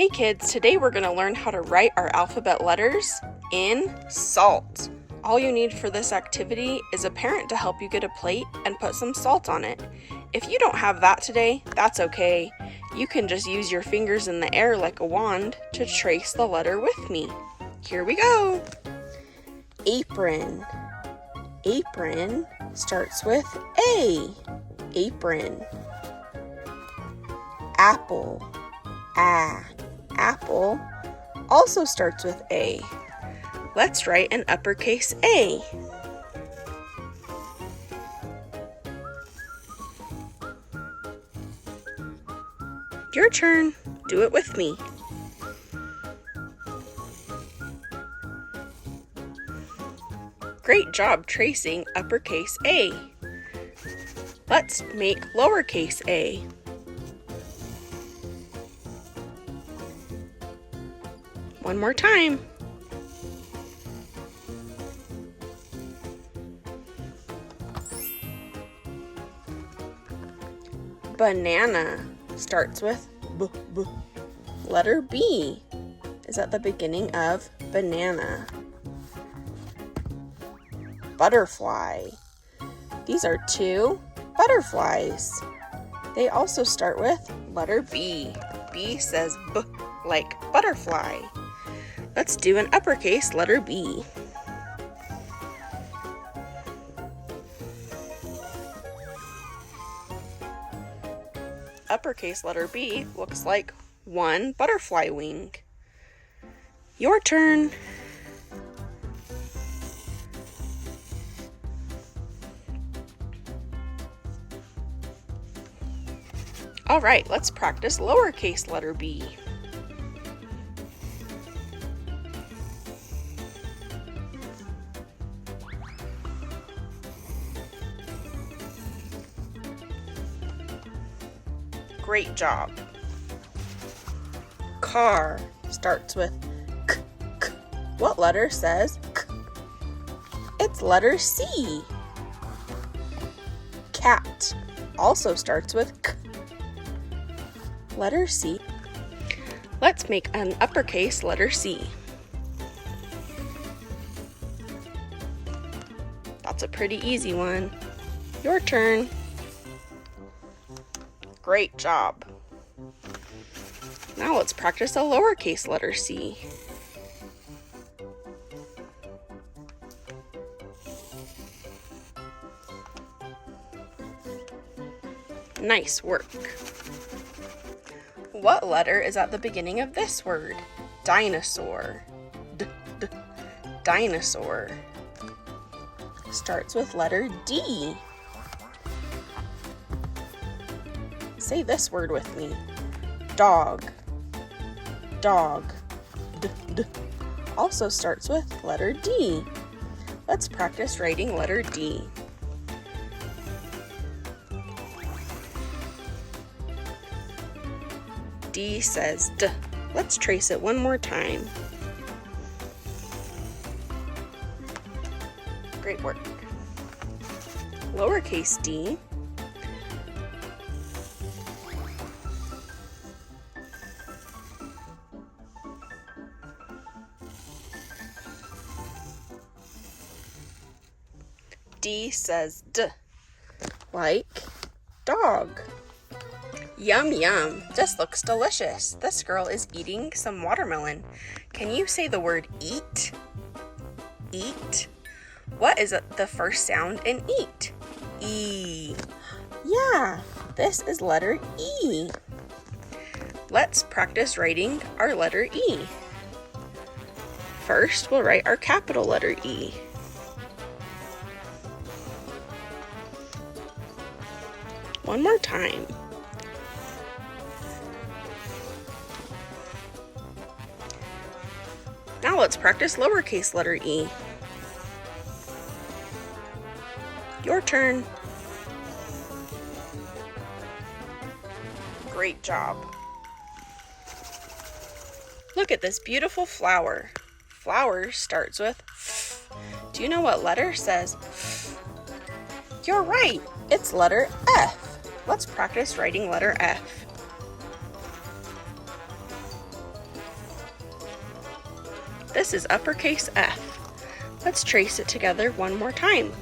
Hey kids, today we're going to learn how to write our alphabet letters in salt. All you need for this activity is a parent to help you get a plate and put some salt on it. If you don't have that today, that's okay. You can just use your fingers in the air like a wand to trace the letter with me. Here we go. Apron. Apron starts with A. Apron. Apple. Apple also starts with A. Let's write an uppercase A. Your turn. Do it with me. Great job tracing uppercase A. Let's make lowercase a. One more time. Banana starts with B. Letter B is at the beginning of banana. Butterfly. These are two butterflies. They also start with letter B. B says B like butterfly. Let's do an uppercase letter B. Uppercase letter B looks like one butterfly wing. Your turn. All right, let's practice lowercase letter B. Great job. Car starts with K. What letter says K? It's letter C. Cat also starts with K. Letter C. Let's make an uppercase letter C. That's a pretty easy one. Your turn. Great job. Now let's practice a lowercase letter C. Nice work. What letter is at the beginning of this word? Dinosaur. Dinosaur. Starts with letter D. Say this word with me. Dog. Dog. Also starts with letter D. Let's practice writing letter D. D says D. Let's trace it one more time. Great work. Lowercase d. D says D, like dog. Yum, yum. This looks delicious. This girl is eating some watermelon. Can you say the word eat? Eat. What is the first sound in eat? E. Yeah, this is letter E. Let's practice writing our letter E. First, we'll write our capital letter E. One more time. Now let's practice lowercase letter e. Your turn. Great job. Look at this beautiful flower. Flower starts with F. Do you know what letter says F? You're right. It's letter F. Let's practice writing letter F. This is uppercase F. Let's trace it together one more time.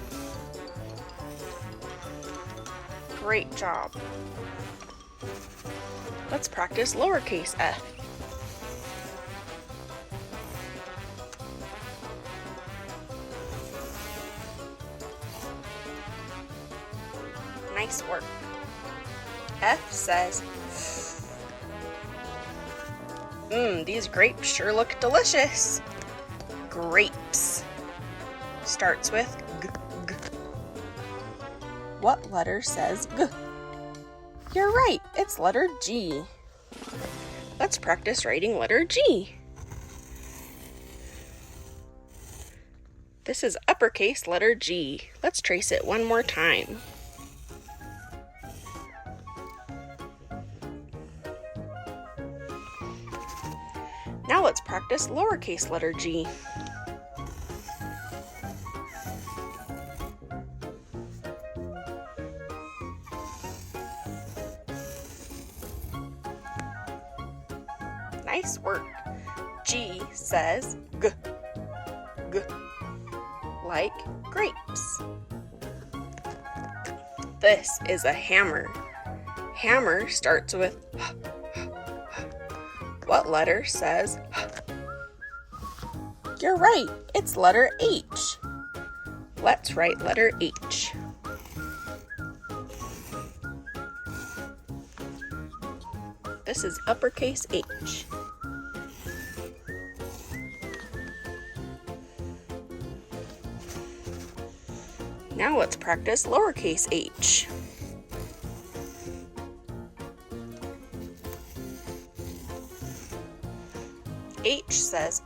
Great job. Let's practice lowercase f. Nice work. F says, these grapes sure look delicious. Grapes starts with g, g. What letter says g? You're right, it's letter G. Let's practice writing letter G. This is uppercase letter G. Let's trace it one more time. Now let's practice lowercase letter G. Nice work. G says g, g, like grapes. This is a hammer. Hammer starts with h. What letter says h? You're right, it's letter H. Let's write letter H. This is uppercase H. Now let's practice lowercase h. H says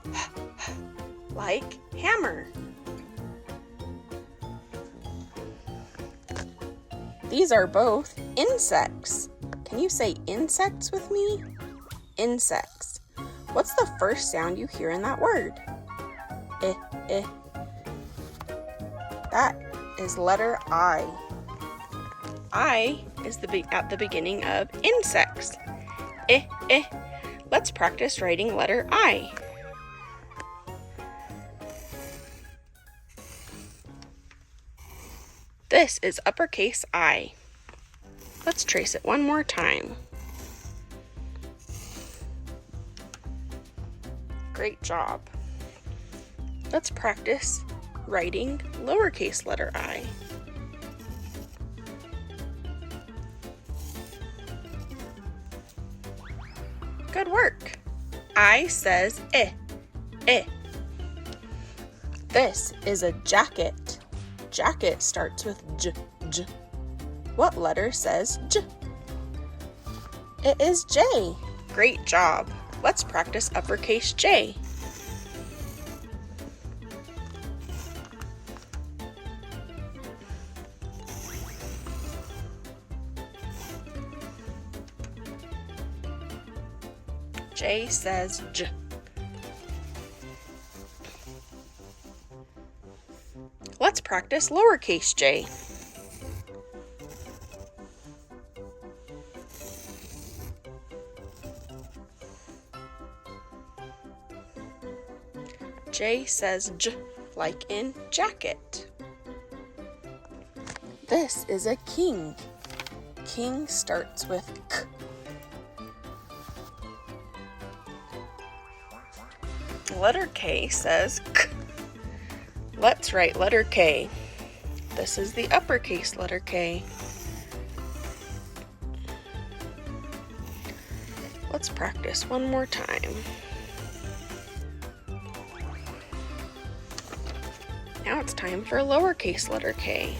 like hammer. These are both insects. Can you say insects with me? Insects. What's the first sound you hear in that word? Eh, eh. That is letter I. I is at the beginning of insects. Eh, eh. Let's practice writing letter I. This is uppercase I. Let's trace it one more time. Great job. Let's practice writing lowercase letter I. Good work. I says eh, eh. This is a jacket. Jacket starts with j, j. What letter says j? It is J. Great job. Let's practice uppercase J. J says j. Let's practice lowercase j. J says j, like in jacket. This is a king. King starts with k. Letter K says k. Let's write letter K. This is the uppercase letter K. Let's practice one more time. Now it's time for lowercase letter K.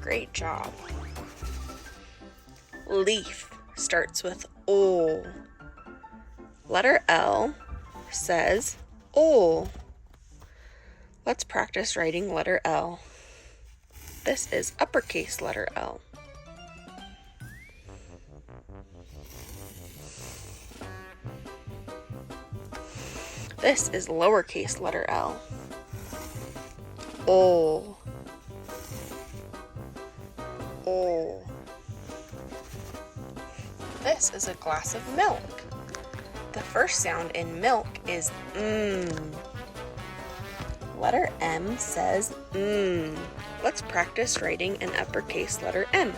Great job. Leaf starts with O. Letter L says ol. Let's practice writing letter L. This is uppercase letter L. This is lowercase letter L. Ol. This is a glass of milk. The first sound in milk is Letter M says Let's practice writing an uppercase letter M.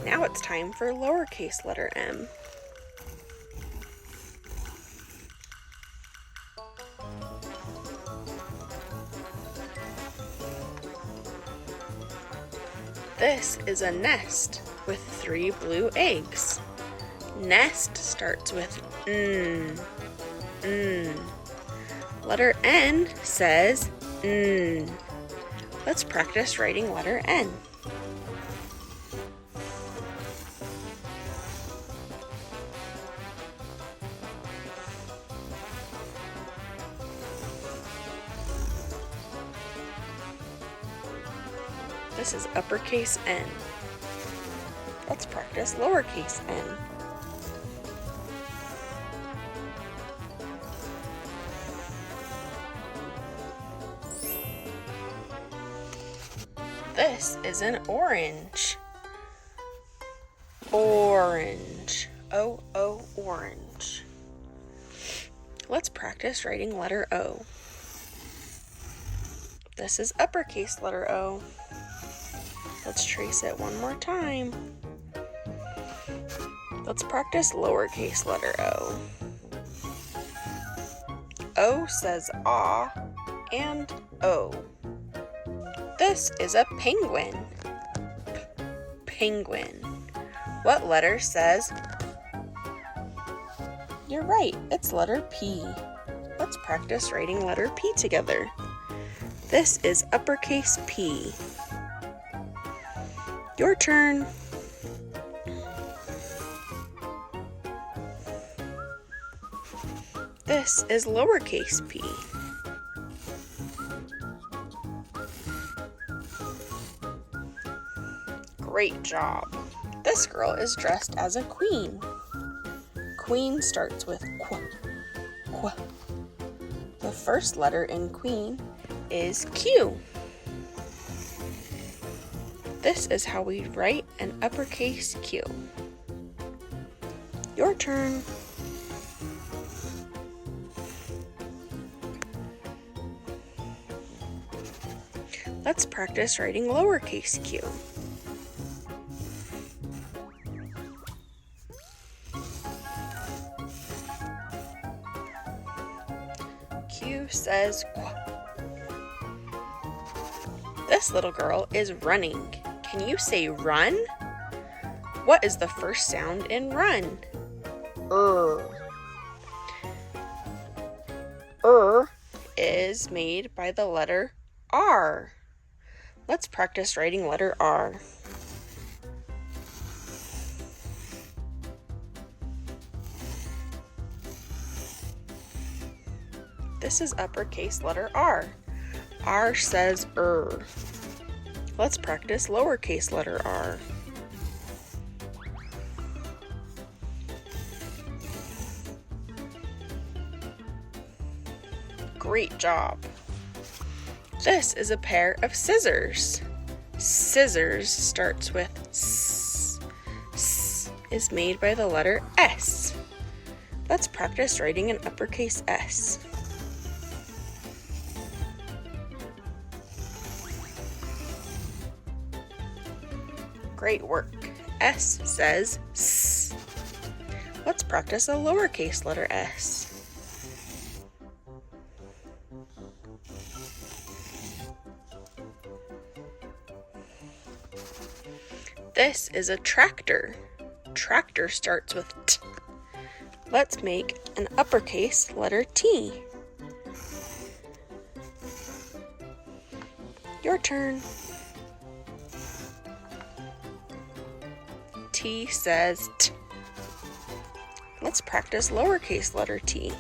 Now it's time for lowercase letter m. This is a nest with 3 blue eggs. Nest starts with n. Letter N says n. Let's practice writing letter N. This is uppercase N. Let's practice lowercase n. This is an orange. Orange. O-O, orange. Let's practice writing letter O. This is uppercase letter O. Let's trace it one more time. Let's practice lowercase letter O. O says ah and O. This is a penguin. Penguin. What letter says? You're right, it's letter P. Let's practice writing letter P together. This is uppercase P. Your turn. This is lowercase p. Great job. This girl is dressed as a queen. Queen starts with qu. Qu. The first letter in queen is Q. This is how we write an uppercase Q. Your turn. Let's practice writing lowercase q. Q says qu. This little girl is running. Can you say run? What is the first sound in run? Is made by the letter R. Let's practice writing letter R. This is uppercase letter R. R says Let's practice lowercase letter r. Great job. This is a pair of scissors. Scissors starts with s. S is made by the letter S. Let's practice writing an uppercase S. Great work. S says S. Let's practice a lowercase letter s. This is a tractor. Tractor starts with T. Let's make an uppercase letter T. Your turn. T says T. Let's practice lowercase letter t.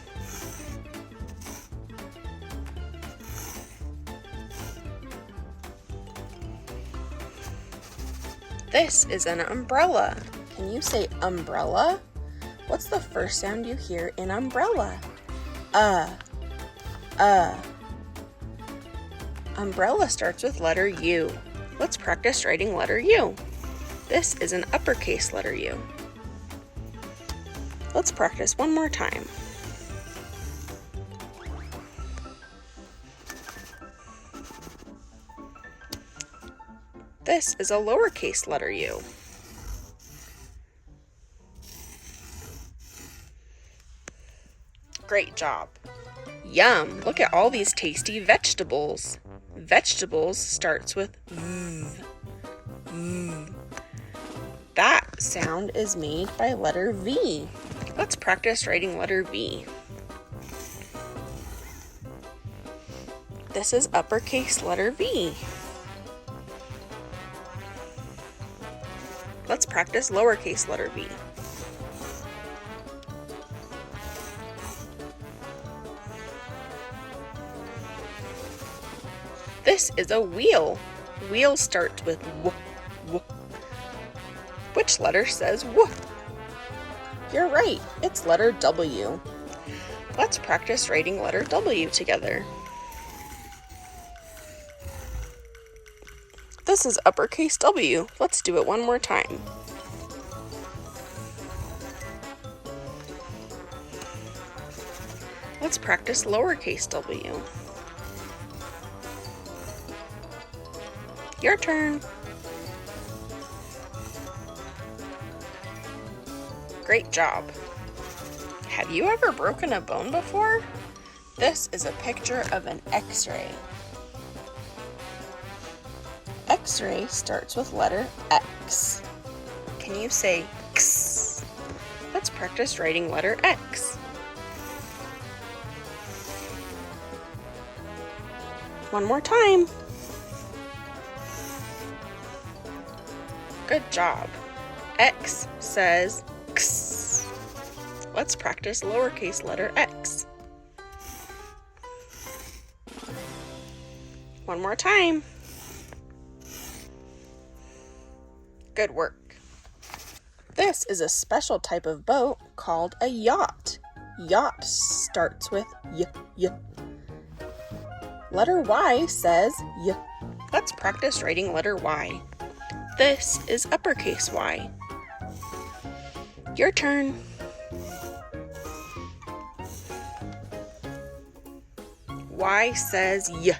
This is an umbrella. Can you say umbrella? What's the first sound you hear in umbrella? Umbrella starts with letter U. Let's practice writing letter U. This is an uppercase letter U. Let's practice one more time. This is a lowercase letter U. Great job. Yum! Look at all these tasty vegetables. Vegetables starts with V. That sound is made by letter V. Let's practice writing letter V. This is uppercase letter V. Let's practice lowercase letter V. This is a wheel. Wheel starts with W. Which letter says W? You're right, it's letter W. Let's practice writing letter W together. This is uppercase W. Let's do it one more time. Let's practice lowercase w. Your turn. Great job. Have you ever broken a bone before? This is a picture of an X-ray. X-ray starts with letter X. Can you say X? Let's practice writing letter X. One more time. Good job. X says X. Let's practice lowercase letter X. One more time. Good work. This is a special type of boat called a yacht. Yacht starts with y. Letter Y says y. Let's practice writing letter Y. This is uppercase Y. Your turn. Y says y.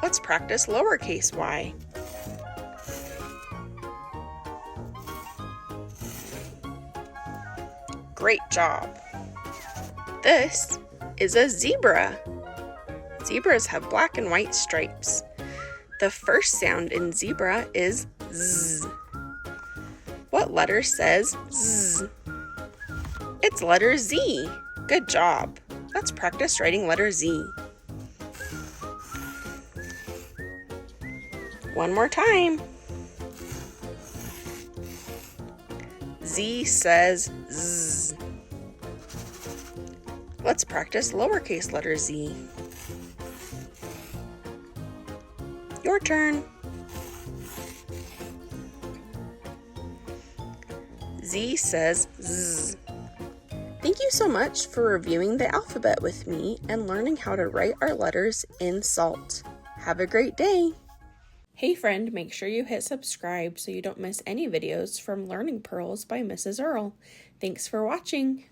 Let's practice lowercase y. Great job. This is a zebra. Zebras have black and white stripes. The first sound in zebra is Z. What letter says Z? It's letter Z. Good job. Let's practice writing letter Z. One more time. Z says Z. Let's practice lowercase letter Z. Your turn. Z says Z. Thank you so much for reviewing the alphabet with me and learning how to write our letters in SALT. Have a great day! Hey friend, make sure you hit subscribe so you don't miss any videos from Learning Pearls by Mrs. Earl. Thanks for watching!